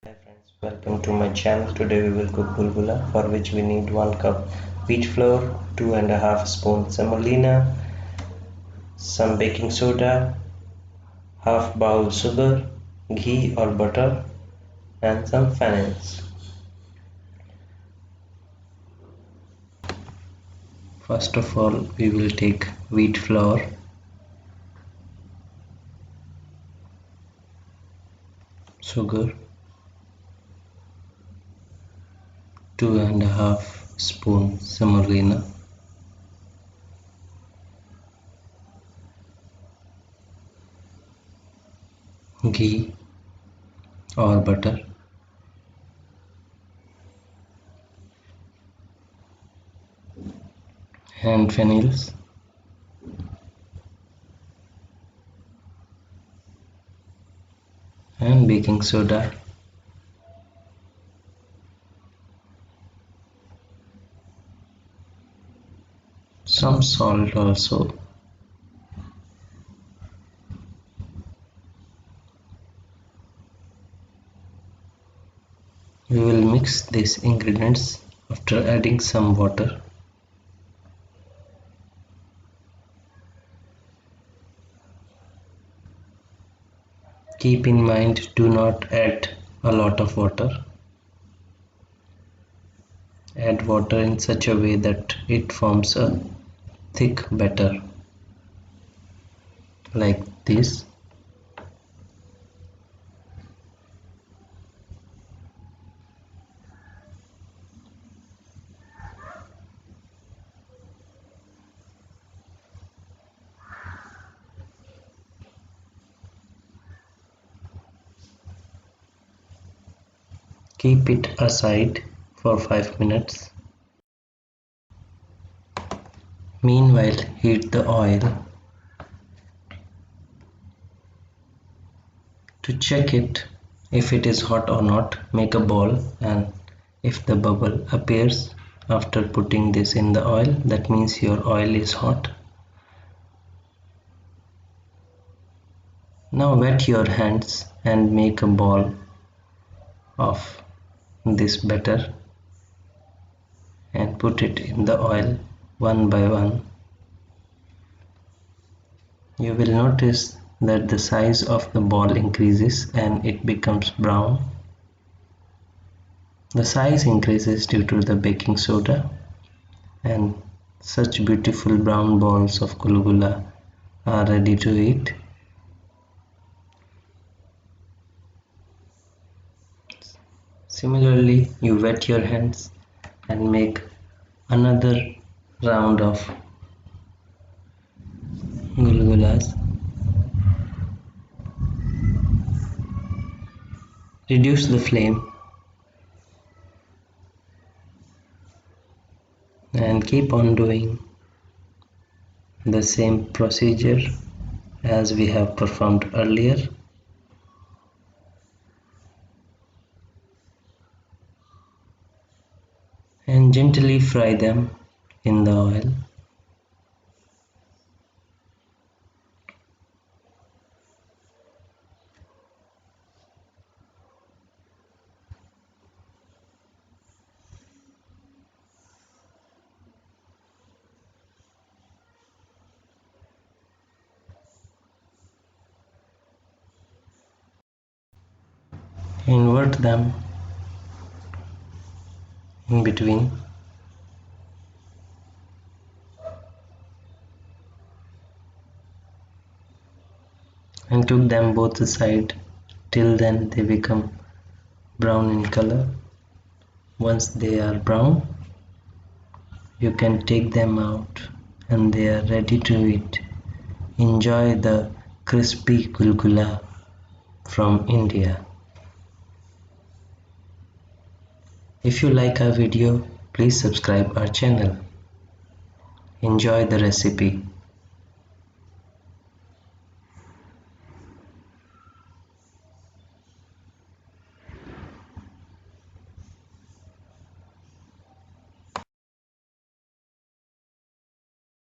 Hi friends, welcome to my channel. Today we will cook gulgula, for which we need 1 cup wheat flour, 2.5 spoons semolina, some baking soda, half bowl sugar, ghee or butter, and some fennels. First of all, we will take wheat flour, sugar, 2.5 spoon semolina, ghee or butter, and fennels, and baking soda, some salt also. We will mix these ingredients after adding some water. Keep in mind, do not add a lot of water. Add water in such a way that it forms a thick batter like this. Keep it aside for 5 minutes. Meanwhile, heat the oil. To check it, if it is hot or not, make a ball, and if the bubble appears after putting this in the oil, that means your oil is hot. Now wet your hands and make a ball of this batter and put it in the oil one by one. You will notice that the size of the ball increases and it becomes brown. The size increases due to the baking soda, and such beautiful brown balls of gulgula are ready to eat. Similarly, you wet your hands and make another round of gulgulas. Reduce the flame and keep on doing the same procedure as we have performed earlier. And gently fry them in the oil. Invert them in between. And cook them both sides till then they become brown in color. Once they are brown, you can take them out and they are ready to eat. Enjoy the crispy gulgula from India. If you like our video, please subscribe our channel. Enjoy the recipe.